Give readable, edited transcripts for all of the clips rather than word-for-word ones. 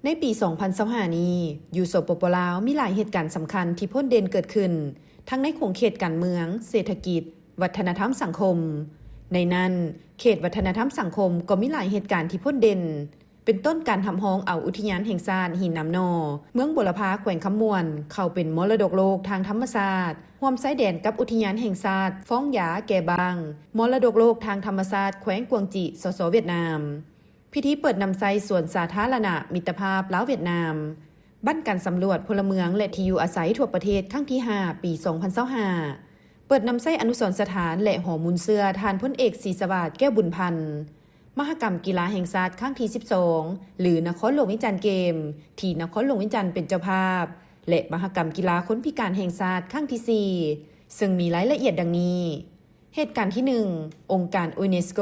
ในปี 2025 นี้อยู่สปป.ลาวมีหลายเหตุการณ์สำคัญที่พ้นเด่นเกิดขึ้นทั้งในขงเขตการเมืองเศรษฐกิจวัฒนธรรมสังคมในนั้นเขตวัฒนธรรมสังคมก็มีหลายเหตุการณ์ที่พ้นเด่นเป็นต้นการทำห้องเอาอุทยานแห่งชาติหินน้ำนอเมืองบุรพาแขวงคำมวนเข้าเป็นมรดกโลกทางธรรมชาติร่วมชายแดนกับอุทยานแห่งชาติฟ้องหยาแก่บางมรดกโลกทางธรรมชาติแขวงกวางจิสสเวียดนามพิธีเปิดนำไซสวนสาธารณะมิตรภาพลาวเวียดนามบั้นการสำรวจพลเมืองและที่อยู่อาศัยทั่วประเทศครั้งที่ 5 ปี 2025เปิดนำไซอนุสรณ์สถานและหอมูลเสื้อทานพลเอกศรีสวัสดิ์แก้วบุญพันธ์มหกรรมกีฬาแห่งชาติครั้งที่ 12 หรือนครหลวงวิจารณ์เกมที่นครหลวงวิจารณ์เป็นเจ้าภาพและมหกรรมกีฬาคนพิการแห่งชาติครั้งที่ 4 ซึ่งมีรายละเอียดดังนี้เหตุการณ์ที่ 1 องค์การยูเนสโก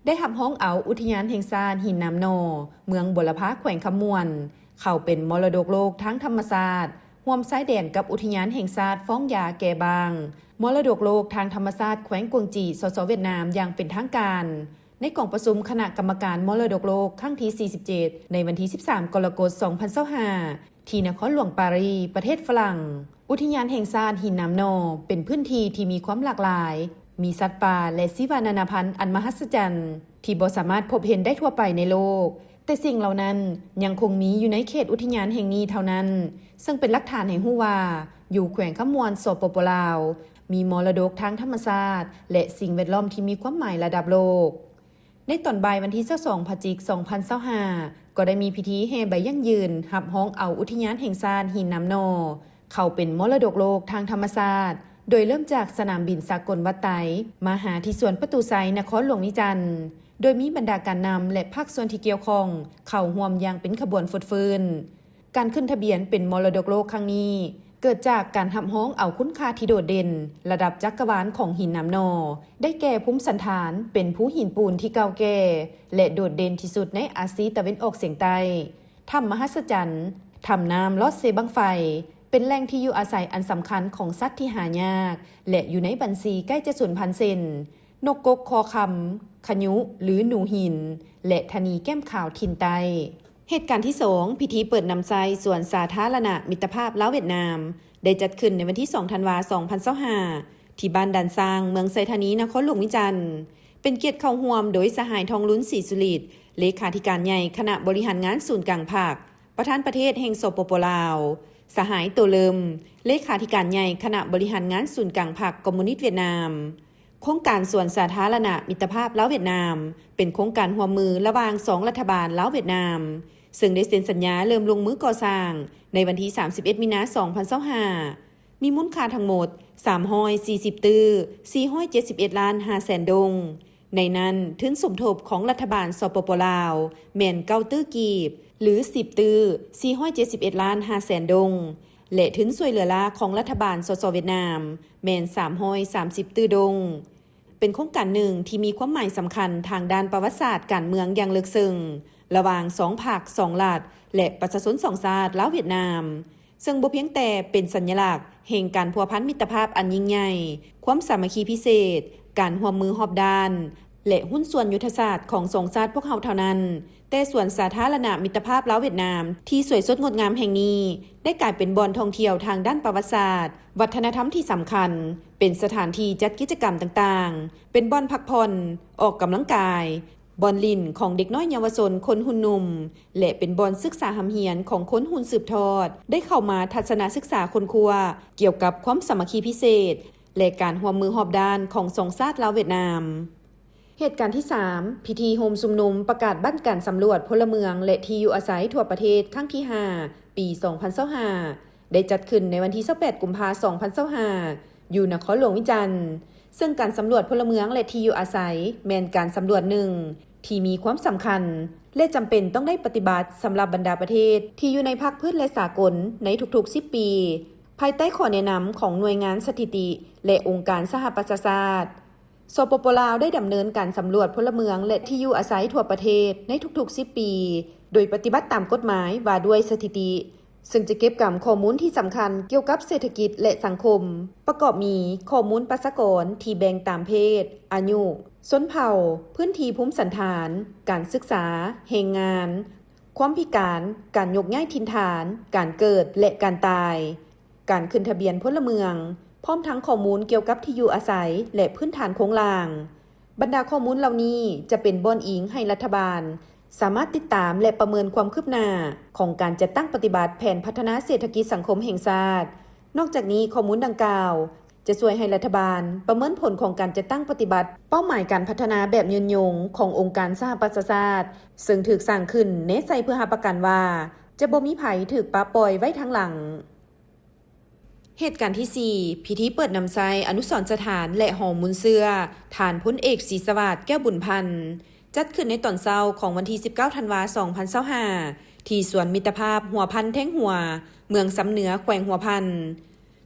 ได้ทำห้องเอาอุทยานแห่งชาติหินน้ำนอเมืองบุรพาแขวงคำมวนเข้าเป็นมรดกโลกทั้งธรรมชาติร่วมชายแดนกับอุทยานแห่งชาติฟ้องหยาแก่บางมรดกโลกทางธรรมชาติแขวงกวางจีสสเวียดนามอย่างเป็นทางการในกล่องประชุมคณะกรรมการมรดกโลกครั้งที่ 47 ในวันที่ 13 กรกฎาคม 2025 ที่นครหลวงปารีสประเทศฝรั่งอุทยานแห่งชาติหินน้ำนอเป็นพื้นที่ที่มีความหลากหลายมีสัตว์ป่าและชีวนานาพันธุ์อันมหัศจรรย์ที่บ่สามารถพบเห็นได้ทั่วไปในโลกแต่สิ่งเหล่านั้นยังคงมีอยู่ในเขตอุทยานแห่งนี้เท่านั้นซึ่งเป็นหลักฐานให้รู้ว่าอยู่แขวงคำมวนสปป.ลาวมีมรดกทางธรรมชาติและสิ่งแวดล้อมที่มีความหมายระดับโลกในตอนบ่ายวันที่ 22 พฤศจิกายน 2025 ก็ได้มีพิธีแห่ใบยั่งยืนรับห้องเอาอุทยานแห่งชาติหินน้ำนอเข้าเป็นมรดกโลกทางธรรมชาติโดยเริ่มจากสนามบินสากลวัดไตมาหาที่สวนประตูไซนครหลวงวิจันทร์โดยมีบรรดาการนำและภาคส่วนที่เกี่ยวข้องเข้าร่วมอย่างเป็นขบวนฟืนการขึ้นทะเบียนเป็นมรดกโลกครั้งนี้เกิดจากการทำห้องเอาคุณค่าที่โดดเด่นระดับจักรวาลของหินน้ำนอได้แก่ภูมิสันฐานเป็นภูหินปูนที่เก่าแก่และโดดเด่นที่สุดในอาซีตะวันออกเฉียงใต้ถ้ำมหัศจรรย์ถ้ำน้ำลอดเซบังไฟเป็นแหล่งที่อยู่อาศัยอันสำคัญของสัตว์ที่หายากและอยู่ในบัญชีใกล้จะสูญพันธุ์สิ้นนกกกคอคำขยุหรือหนูหินและธนีแก้มขาวทินไตเหตุการณ์ที่ 2 พิธีเปิดนำไซสวนสาธารณะมิตรภาพลาวเวียดนามได้จัดขึ้นในวันที่ 2 ธันวาคม 2025 ที่บ้านดันซางเมืองไซธานีนครหลวงวิจันทร์เป็นเกียรติเข้าร่วมโดยสหายทองลุ้นศรีสุริตเลขาธิการใหญ่คณะบริหารงานศูนย์กลางภาคประธานประเทศแห่งสปป.ลาวสหายโตเลิมเลขาธิการใหญ่คณะบริหารงานศูนย์กลางพรรคคอมมิวนิสต์เวียดนามโครงการสวนสาธารณะมิตรภาพลาวเวียดนามเป็นโครงการร่วมมือระหว่าง2รัฐบาลลาวเวียดนามซึ่งได้เซ็นสัญญาเริ่มลงมือก่อสร้างในวันที่ 31 มีนาคม 2025 มีมูลค่าทั้งหมด340ตื้อ471ล้าน5แสนดงในนั้นทุนสมทบของรัฐบาลสปป.ลาวแม่น9ตื้อกีบหรือ10ตื้อ471ล้าน5แสนดงและทุนช่วยเหลือลาของรัฐบาลสสเวียดนามแม่น330ตื้อดงเป็นโครงการหนึ่งที่มีความหมายสำคัญทางด้านประวัติศาสตร์การเมืองอย่างลึกซึ้งระหว่าง2ภาค2รัฐและประชาชน2ชาติลาวเวียดนามซึ่งบ่เพียงแต่เป็นสัญลักษณ์แห่งการพัวพันมิตรภาพอันยิ่งใหญ่ความสามัคคีพิเศษการร่วมมือรอบด้านและหุ้นส่วนยุทธศาสตร์ของ2ชาติพวกเขาเท่านั้นแต่ส่วนสาธารณะมิตรภาพลาวเวียดนามที่สวยสดงดงามแห่งนี้ได้กลายเป็นบ่อนท่องเที่ยวทางด้านประวัติศาสตร์วัฒนธรรมที่สำคัญเป็นสถานที่จัดกิจกรรมต่างๆเป็นบ่อนพักผ่อนออกกำลังกายบ่อนลิ่นของเด็กน้อยเยาวชนคนหุ่นหนุ่มและเป็นบ่อนศึกษาหำเหียนของคนหุ่นสืบทอดได้เข้ามาทัศนศึกษาคนครัวเกี่ยวกับความสามัคคีพิเศษและการร่วมมือรอบด้านของสองชาติลาวเวียดนามเหตุการณ์ที่ 3 พิธีโฮมชุมนุมประกาศบั้นการสำรวจพลเมืองและที่อยู่อาศัยทั่วประเทศครั้งที่ 5 ปี 2025 ได้จัดขึ้นในวันที่ 28 กุมภาพันธ์ 2025 อยู่นครหลวงวิจันทร์ซึ่งการสำรวจพลเมืองและที่อยู่อาศัยแม่นการสำรวจหนึ่งที่มีความสำคัญและจำเป็นต้องได้ปฏิบัติสำหรับบรรดาประเทศที่อยู่ในภาคพื้นและสากลในทุกๆ 10 ปีภายใต้ข้อแนะนำของหน่วยงานสถิติและองค์การสหประชาชาติสปป.ลาวได้ดำเนินการสำรวจพลเมืองและที่อยู่อาศัยทั่วประเทศในทุกๆ 10 ปีโดยปฏิบัติตามกฎหมายว่าด้วยสถิติซึ่งจะเก็บกำข้อมูลที่สำคัญเกี่ยวกับเศรษฐกิจและสังคมประกอบมีข้อมูลประชากรที่แบ่งตามเพศอายุชนเผ่าพื้นที่ภูมิสันฐานการศึกษาแรงงาน ความพิการ การยกย้ายถิ่นฐาน การเกิดและการตาย การขึ้นทะเบียนพลเมือง พร้อมทั้งข้อมูลเกี่ยวกับที่อยู่อาศัยและพื้นฐานโครงล่าง บรรดาข้อมูลเหล่านี้จะเป็นบ่อนอิงให้รัฐบาลสามารถติดตามและประเมินความคืบหน้าของการจัดตั้งปฏิบัติแผนพัฒนาเศรษฐกิจสังคมแห่งชาติ นอกจากนี้ข้อมูลดังกล่าวจะช่วยให้รัฐบาลประเมินผลของการจัดตั้งปฏิบัติเป้าหมายการพัฒนาแบบยืนยงขององค์การสหประชาชาติซึ่งถูกสร้างขึ้นเน้นใส่เพื่อหาประกันว่าจะบ่มีไผถูกปะปล่อยไว้ทางหลังเหตุการณ์ที่ 4 พิธีเปิดนำไซอนุสรณ์สถานและหอมุนเสื้อฐานพลเอกศรีสวัสดิ์แก้วบุญพันธ์จัดขึ้นในตอนเช้าของวันที่ 19 ธันวาคม 2025 ที่สวนมิตรภาพหัวพันแท่งหัวเมืองสำเหนือแขวงหัวพัน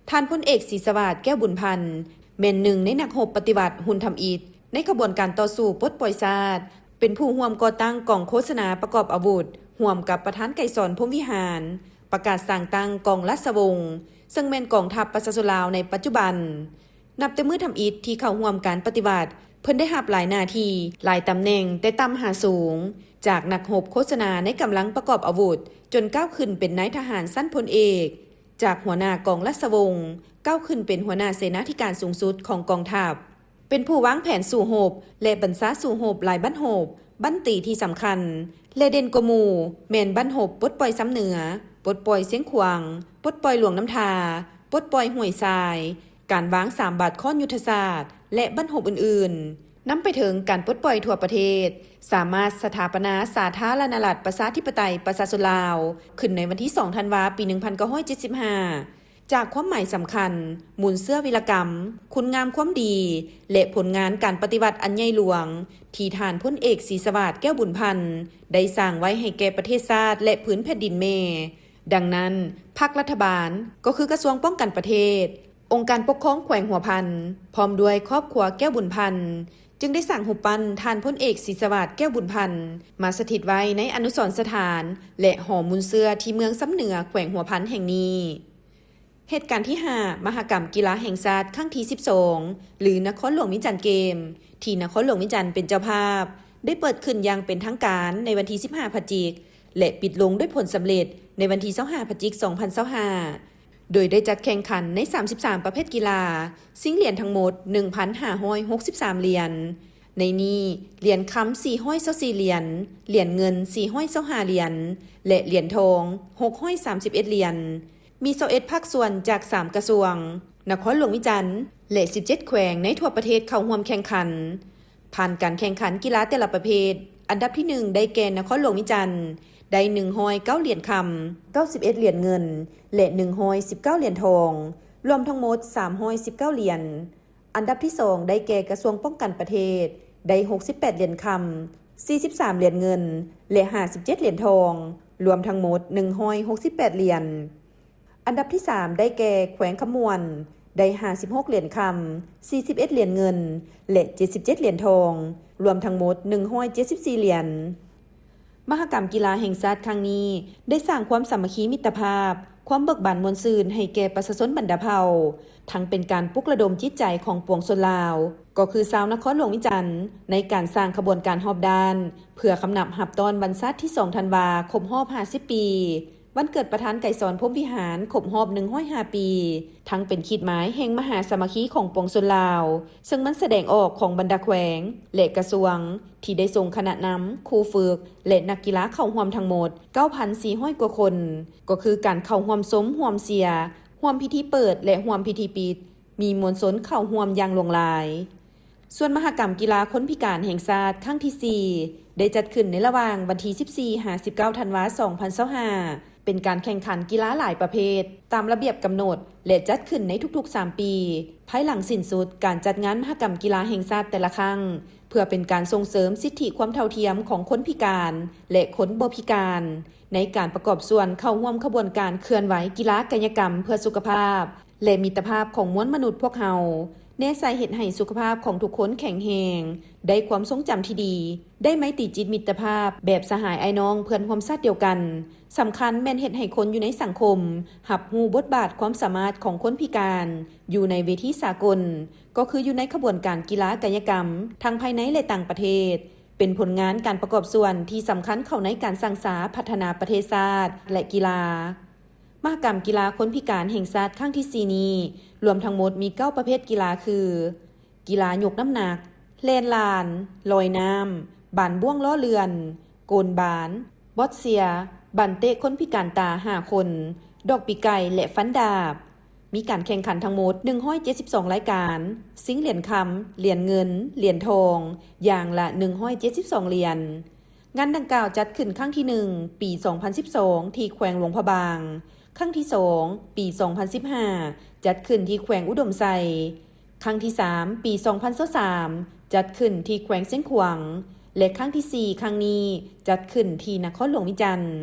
ท่านพลเอกศรีสวัสดิ์แก้วบุญพันธ์เป็นหนึ่งในนักรบปฏิบัติหุ่นทำอิฐในขบวนการต่อสู้ปลดปล่อยชาติเป็นผู้ร่วมก่อตั้งกองโฆษณาประกอบอาวุธร่วมกับประธานไกรสอนพรหมวิหารประกาศสั่งตั้งกองราชวงศ์ซึ่งเป็นกองทัพประชาชนลาวในปัจจุบันนับแต่มื้อทำอิฐที่เข้าร่วมการปฏิบัติเพิ่นได้รับหลายหน้าที่หลายตำแหน่งแต่ต่ำหาสูงจากนักรบโฆษณาในกำลังประกอบอาวุธจนก้าวขึ้นเป็นนายทหารสั้นพลเอกจากหัวหน้ากองราชวงศ์ก้าวขึ้นเป็นหัวหน้าเสนาธิการสูงสุดของกองทัพเป็นผู้วางแผนสู่รบและบรรษาสู่รบหลายบั้นรบบั้นตีที่สำคัญและเด่นกว่าหมู่แม่นบั้นรบปลดปล่อยซ้ำเหนือปลดปล่อยเสียงขวางปลดปล่อยหลวงน้ำทาปลดปล่อยห้วยทรายการวาง3 บาทข้อยุทธศาสตร์และบั้นรบอื่นๆนำไปถึงการปลดปล่อยทั่วประเทศสามารถสถาปนาสาธารณรัฐประชาธิปไตยประชาชนลาวขึ้นในวันที่ 2 ธันวาคม ปี 1975 จากความหมายสำคัญมูลเสื้อวีรกรรมคุณงามความดีและผลงานการปฏิบัติอันใหญ่หลวงที่ทานพลเอกศรีสวัสดิ์แก้วบุญพันธ์ได้สร้างไว้ให้แก่ประเทศชาติและพื้นแผ่นดินแม่ดังนั้นพรรครัฐบาลก็คือกระทรวงป้องกันประเทศองค์การปกครองแขวงหัวพันพร้อมด้วยครอบครัวแก้วบุญพันธ์จึงได้สั่งหุบปั้นทานพลเอกศรีสวัสดิ์แก้วบุญพันธ์มาสถิตไว้ในอนุสรณ์สถานและหอมุนเสื้อที่เมืองสำเหนือแขวงหัวพันแห่งนี้เหตุการณ์ที่ 5 มหกรรมกีฬาแห่งชาติครั้งที่ 12 หรือนครหลวงวิจารณ์เกมที่นครหลวงวิจารณ์เป็นเจ้าภาพได้เปิดขึ้นอย่างเป็นทางการในวันที่ 15 พฤศจิกายนและปิดลงด้วยผลสำเร็จในวันที่ 25 พฤศจิกายน 2025 โดยได้จัดแข่งขันใน 33 ประเภทกีฬาซิ่งเหรียญทั้งหมด 1,563 เหรียญในนี้เหรียญคำ424เหรียญเหรียญเงิน425เหรียญและเหรียญทอง631เหรียญมี21ภาคส่วนจาก3กระทรวงนครหลวงวิจารณ์และ17แขวงในทั่วประเทศเข้าร่วมแข่งขันผ่านการแข่งขันกีฬาแต่ละประเภทอันดับที่1ได้แก่นครหลวงวิจารณ์ได้109เหรียญคำ91เหรียญเงินและ119เหรียญทองรวมทั้งหมด319เหรียญอันดับที่2ได้แก่กระทรวงป้องกันประเทศได้68เหรียญคำ43เหรียญเงินและ57เหรียญทองรวมทั้งหมด168เหรียญอันดับที่3ได้แก่แขวงขมวนได้56เหรียญคำ41เหรียญเงินและ77เหรียญทองรวมทั้งหมด174เหรียญมหกรรมกีฬาแห่งชาติครั้งนี้ได้สร้างความสามัคคีมิตรภาพความเบิกบานมวลซืนให้แก่ประชาชนบรรดาเผ่าทั้งเป็นการปลุกระดมจิตใจของปวงชนลาวก็คือชาวนครหลวงวิจารณ์ในการสร้างขบวนการรอบด้านเพื่อคำนับหับตอนวันชาติที่ 2 ธันวาคมรอบ50 ปีวันเกิดประธานไกรสอนพรหมวิหารครบรอบ105 ปีทั้งเป็นขีดหมายแห่งมหาสามัคคีของปวงชนลาวซึ่งมันแสดงออกของบรรดาแขวงและกระทรวงที่ได้ส่งคณะนำครูฝึกและนักกีฬาเข้าร่วมทั้งหมด 9,400 กว่าคนก็คือการเข้าร่วมสมร่วมเสียร่วมพิธีเปิดและร่วมพิธีปิดมีมวลชนเข้าร่วมอย่างหลวงหลายส่วนมหกรรมกีฬาคนพิการแห่งชาติครั้งที่ 4 ได้จัดขึ้นในระหว่างวันที่ 14-19 ธันวาคม 2025เป็นการแข่งขันกีฬาหลายประเภทตามระเบียบกำหนดและจัดขึ้นในทุกๆ3ปีภายหลังสิ้นสุดการจัดงานมหกรรมกีฬาแห่งชาติแต่ละครั้งเพื่อเป็นการส่งเสริมสิทธิความเท่าเทียมของคนพิการและคนบ่พิการในการประกอบส่วนเข้าร่วมขบวนการเคลื่อนไหวกีฬากายกรรมเพื่อสุขภาพและมิตรภาพของมวลมนุษย์พวกเฮาแน่ใจเห็นให้สุขภาพของทุกคนแข็งแรงได้ความทรงจำที่ดีได้ไมตรีจิตมิตรภาพแบบสหายไอ้น้องเพื่อนความชาติเดียวกันสำคัญแม่นเฮ็ดให้คนอยู่ในสังคมหับฮู้บทบาทความสามารถของคนพิการอยู่ในเวทีสากลก็คืออยู่ในขบวนการกีฬากายกรรมทั้งภายในและต่างประเทศ เป็นผลงานการประกอบส่วนที่สำคัญเข้าในการสร้างสรรค์พัฒนาประเทศชาติและกีฬามหกรรมกีฬาคนพิการแห่งชาติครั้งที่ 4 นี้รวมทั้งหมดมี 9 ประเภทกีฬาคือ กีฬายกน้ำหนักแล่นลานลอยน้ำบานบ่วงล้อเรือนโกนบานบอสเซียบันเตะคนพิการตา5 คนดอกปีไก่และฟันดาบมีการแข่งขันทั้งหมด172รายการซิงเหรียญคำเหรียญเงินเหรียญทองอย่างละ172เหรียญงานดังกล่าวจัดขึ้นครั้งที่ 1 ปี 2012 ที่แขวงหลวงพระบางครั้งที่ 2 ปี 2015 จัดขึ้นที่แขวงอุดมไซครั้งที่ 3 ปี 2023 จัดขึ้นที่แขวงเส้นขวางและครั้งที่ 4 ครั้งนี้จัดขึ้นที่นครหลวงวิจันทร์